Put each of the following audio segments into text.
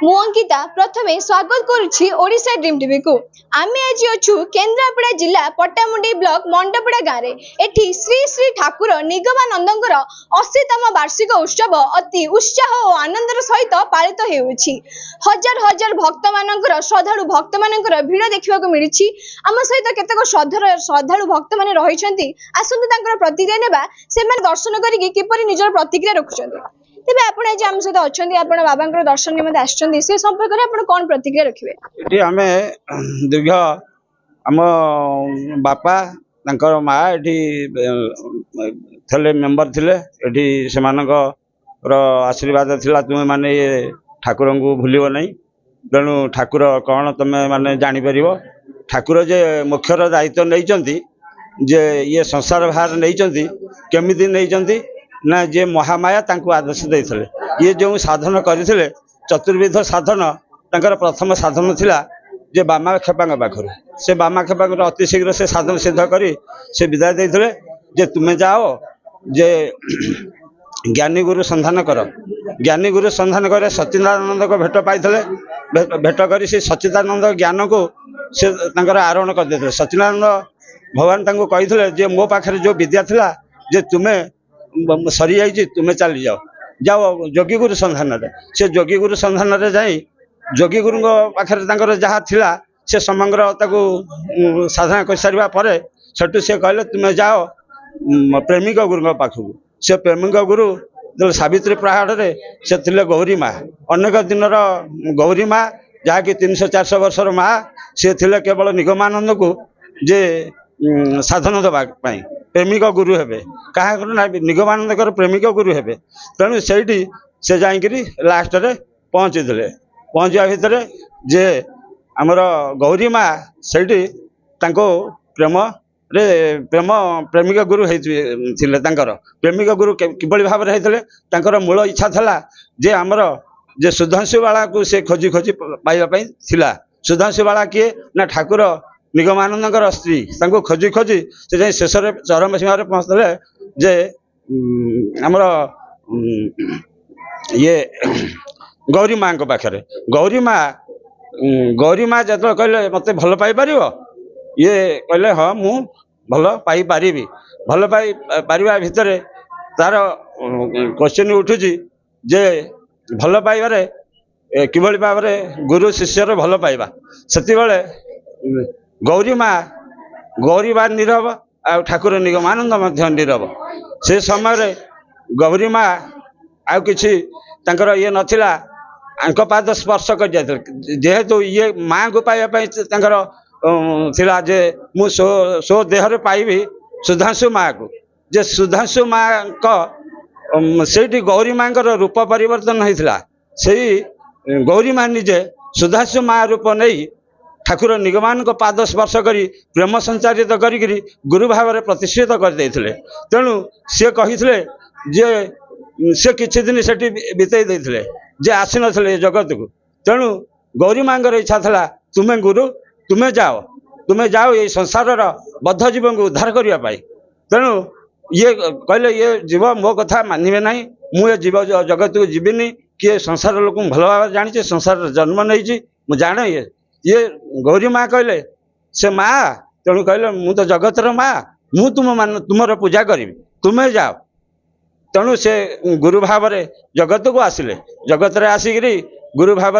मु अंकिता प्रथमे स्वागत करुछि ओडिशा ड्रीम टीवी को। आमे आज अछु केन्द्रापड़ा जिला पट्टामुंडी ब्लॉक मंडपड़ा गाँव एठी श्री श्री ठाकुर निगमानंदंकर 80तम वार्षिक उत्सव अति उत्साह और आनंदर सहित पालित हेउछि। हजार हजार भक्त मानकर श्रद्धालु भक्त मानकर भीड़ देखिबा को मिलिछि। आम सहित केतक श्रद्धालु भक्त माने रहिछन्ति। आसंतु तांकर प्रतिक्रिया नेबा सेमान दर्शन करिकि किपरि निजर प्रतिक्रिया रखुछन्ति। तेबे आपण आज आम सहित अछन्ति आपण बाबांकर दर्शन निमंते आछन्ति से संपर्क रे आपण कोन प्रतिक्रिया रखिबे? एठी हमें दीर्घ आम बापा तांकर माँ एठी थले मेंबर थिले एठी सेमानकर आशीर्वाद थिला तुमे माने ठाकुर को भूलिबो नहीं। तेणु ठाकुर कौन तुमे माने जानि परिबो। ठाकुर जे मुख्यर दायित्व नहीं जे ये संसार भार नहीं केमिति नहीं ना जे महामाया तांको आदेश देइथले। ये जो साधन करथिले चतुर्विध साधन तांकर प्रथम साधन थिला जे बामा खेपांग पाखरु से बामा खेपांग अति शीघ्र से साधन सिद्ध करी से विदाय देइथले जे तुमे जाओ जे ज्ञानी गुरु संधान कर। ज्ञानी गुरु संधान करे सच्चिदानंद को भेट पाइथले। भेट करी से सच्चिदानंद ज्ञान को से तांकर आरोहण कर देथले। सच्चिदानंद भगवान तांको कहिथले जे मो पाखरे जो विद्या थिला जे तुमे सरी जाइए तुम्हें चली जाओ जाओ जोगी गुरु संधान से जोगी गुरु संधान जाई जोगी गुरु पाखे जहाँ थिला से समग्र ताकू साधना कर सारा पर सेठू से कहले तुम्हें जाओ प्रेमिक गुरु पाखक। से प्रेमिक गुरु जो सावित्री पहाड़ रे से थिले गौरी माँ अनेक दिन गौरी माँ जहाँकि 300-400 वर्षर माँ से थिले केवल निगमानंद को जे साधन दबा प्रेमिक गुरु हेबे क्या निगमानंद प्रेमिक गुरु हेबे। तेणु से जाइकरी लास्ट रे पहुँचीले। पहुँचा भितर जे आमर गौरी माँ से प्रेम रे प्रेमिक गुरु होते प्रेमिक गुरु किभली भाव होते मूल इच्छा था जे आमर जे सुधांशु बाला को से खोजी खोजी पाइबा थिला। सुधांशु बाला किए ना ठाकुर निगमानंद स्त्री तांको खोजी खोजी से जाई शेष चरम सीमा पहुँचले जे आमर ये गौरी माँ को पाखे गौरी माँ जो कहले मत भल पाई पार ये कहले हाँ मु भल पाई पारि भल पाई पारिबा भितर तार क्वेश्चन उठुची जे भल पाइबारे किभली भाव गुरु शिष्यर भल पाइबा। सेति बेले गौरी माँ नीरव आ ठाकुर निगमानंद मध्य नीरव। से समय गौरी माँ आउ किछि तांकर ये नथिला आंक पाद स्पर्श कर जाते जेहेतु ये माँ को पाइबा तांकर थिला जे मु सो देहरे पाइबी सुधांशु माँ को। जे सुधांशु माँ को सेठी गौरी माँ रूप परिवर्तन होता से गौरी माँ निजे सुधांशु माँ रूप नहीं ठाकुर निगमान को पाद स्पर्श करी प्रेम संचारित करी गुरु भाव में प्रतिष्ठित करते। तेणु सी कही जे से किछि दिन से बीतई देते जे आसी नथिले जगत को। तेणु गौरी माँ इच्छा था तुम्हें गुरु तुम्हें जाओ ये संसार बद्ध जीवन को उद्धार करने। तेणु ये कहले ये जीव मो कथा मानिबे नहीं मुझे जीव जगत को जीविनी किए संसार लोक भल भाव जानी संसार जन्म नहीं मुझे जाने ये गौरी माँ कहले से माँ तेणु कहले मु तो जगतर माँ मु तुमर पूजा करी तुम्हें जाओ। तेणु से गुरु भाव जगत को आसिले जगत रे आसिकी गुरु भाव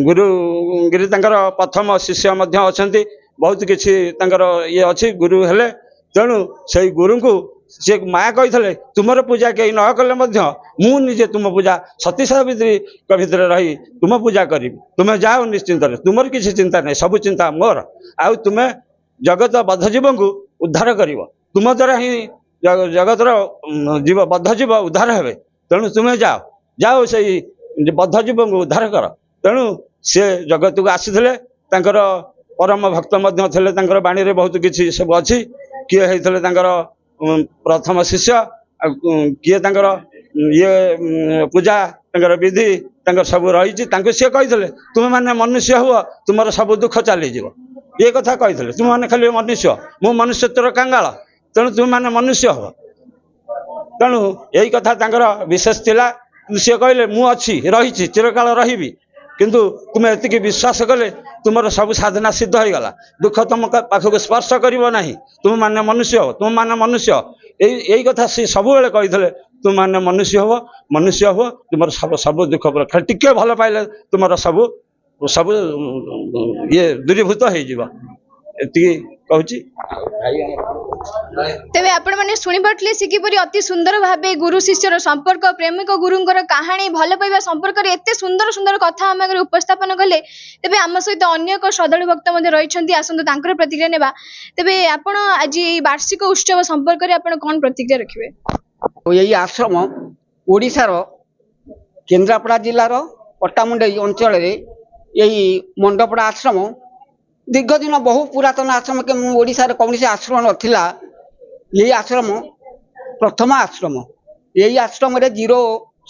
गुरुगिरी प्रथम शिष्य अच्छा बहुत किसी ये अच्छी गुरु हेले। तेणु से गुरु को सी माँ कही तुमर पूजा कहीं न कले मु निजे तुम पूजा सती सावित्री भितर रही तुम पूजा करी तुम्हें जाओ निश्चिंत तुमर किसी चिंता नहीं सब चिंता मोर आउ तुम्हें जगत बद्ध जीव को उद्धार कर तुम द्वारा ही जगतर जीव बद्ध जीव उद्धार हे। तेणु तुम्हें जाओ से बद्ध जीव को उद्धार कर। तेणु सी जगत को आसी परम भक्त थे बाणी रे बहुत किसी सब अच्छी किए होते प्रथम शिष्य किए ये पूजा विधि सब रही सी कही तुम मैंने मनुष्य हुआ तुम सब दुख चली जीव ये कथा कही तुम मैंने खाली मनुष्य मु मनुष्यत्वर कांगाल तेणु तुम मैंने मनुष्य हो। तेणु यही कथा विशेष थिला सी कहले मु अच्छी रही चिरकाल रही किंतु तुम एति विश्वास कले तुम सब साधना सिद्ध हो गला दुख तुम पाखक स्पर्श करना तुम मान मनुष्य हो तुम मान मनुष्य यही कथा सी सब कही तुम मान मनुष्य हो तुम सब सब दुख खाली टिके भल पाइले तुम सब सब ये दूरीभूत हो कहूँ तेबे आपण माने सुनि पटले से किपरि अति सुंदर भाबे गुरु शिष्यर संपर्क प्रेमिक गुरुंकर कहानी भल पाइबा संपर्क रे एते सुंदर सुंदर कथा हम अगर उपस्थापन कले तेबे आम सहित अन्य एक श्रद्धालु भक्त मध्ये रहिछन्ती आसंतु तांकर प्रतिक्रिया नेबा तेबे आपण आज वार्षिक उत्सव संपर्क रे आपण कोन प्रतिक्रिया रखिबे यही आश्रम ओडिशार केन्द्रापड़ा जिलार पट्टामुंडई अंचल यही मंडपड़ा आश्रम दीर्घ दिन बहु पुरातन आश्रम के ओडिशार कौन आश्रम नथिला यही आश्रम प्रथम आश्रम यही आश्रम रे जीरो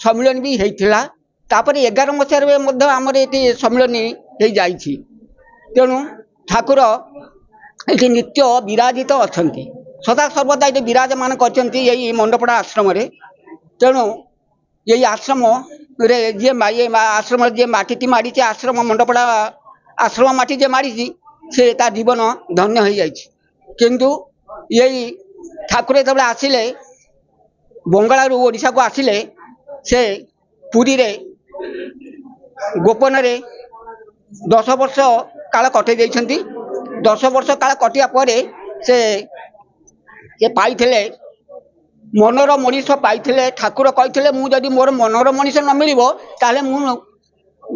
सम्मिलन भी होता तापर 11 मसीह आमर ये सम्मिलन हो जाइछि तेणु ठाकुर ये नित्य विराजित अच्छा सदा सर्वदा ये विराजमान करछन्ति यही मंडपड़ा आश्रम रे तेणु यही आश्रम रे जे आश्रम जे माटी माड़ी आश्रम मंडपड़ा आश्रम माटी जे माड़ी से ता जीवन धन्य हो जाइछि किंतु यही ठाकुर जो आसिले बंगाल ओडिशा को आसिले से पुरी रे गोपन रे 10 वर्ष काल कटे देइछन्ति 10 वर्ष काल कटिया परे से पाइथिले मनर मनीष पाइथिले ठाकुर कहिथिले मु जदि मोर मनर मनीष न मिलिबो ताले मु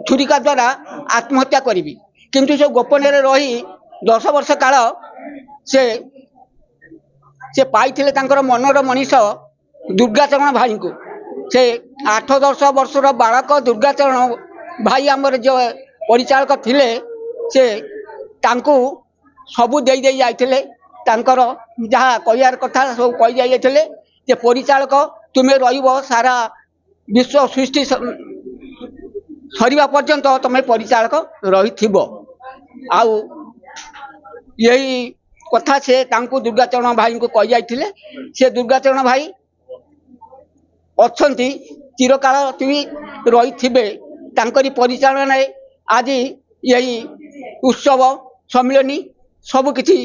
छुरिका द्वारा आत्महत्या करिवि किंतु से गोपन रे रही 10 वर्ष काल से पाइथिले तांकर मनर मनीष दुर्गाचरण भाई को से 8-10 वर्षर बालक दुर्गाचरण भाई आमर जो परिचालक थिले से तांकु सबू दे दे जाइथिले तांकर जहाँ कहियार कथा सब कहि जाइथिले जे परिचालक तुमे रहिबो सारा विश्व सृष्टि सरिबा पर्यंत तुम परिचालक रही आउ यही कथा से तांकु दुर्गाचरण भाई को कही जाइथिले से दुर्गाचरण भाई अच्छी चिरकाल रही तांकरी परिचालन आज यही उत्सव सम्मिलनी सबकि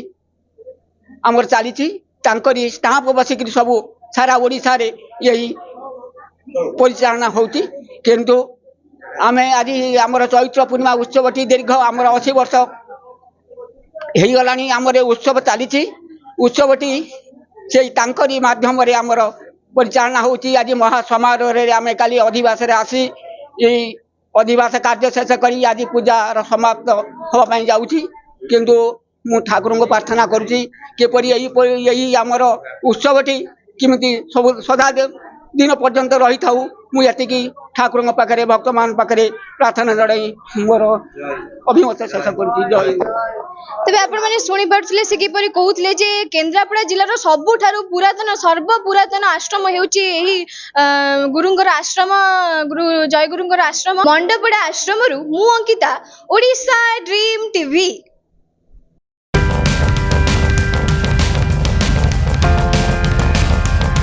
आमर चली तांकरी स्टाम्प बसिक सब सारा ओडिशा रे यही परिचालना होती किंतु आमे आज आमर चैत्र पूर्णिमा उत्सवटी दीर्घ आमर 80 वर्ष हो गलानी आमर उत्सव चली उत्सवटी से तांकरी माध्यम रे आमर परिचालना होती आज महासमारोह रे आमे काली अधिवास रे आसी यही अधिवास कार्य शेष करी आज पूजा समाप्त होगा जाऊँगी किंतु मु ठाकुर को प्रार्थना करुँची किपरि यही आमर उत्सवटी किमिति सब सदा दिन पर्यंत रही था मुझे ठाकुर पाखे भक्त मान पाखे प्रार्थना जड़ाई मोर अभिमत शेष कर तेबे आपण माने सुनि पड़थिले से किपरि कहउथिले जे केन्द्रापड़ा जिल्लार सबुठारु पुरातन सर्व पुरातन आश्रम हेउची एही गुरुंगर आश्रम गुरु जय गुरुंगर आश्रम मंडपड़ा आश्रम रु मु अंकिता ओडिशा ड्रीम टीवी।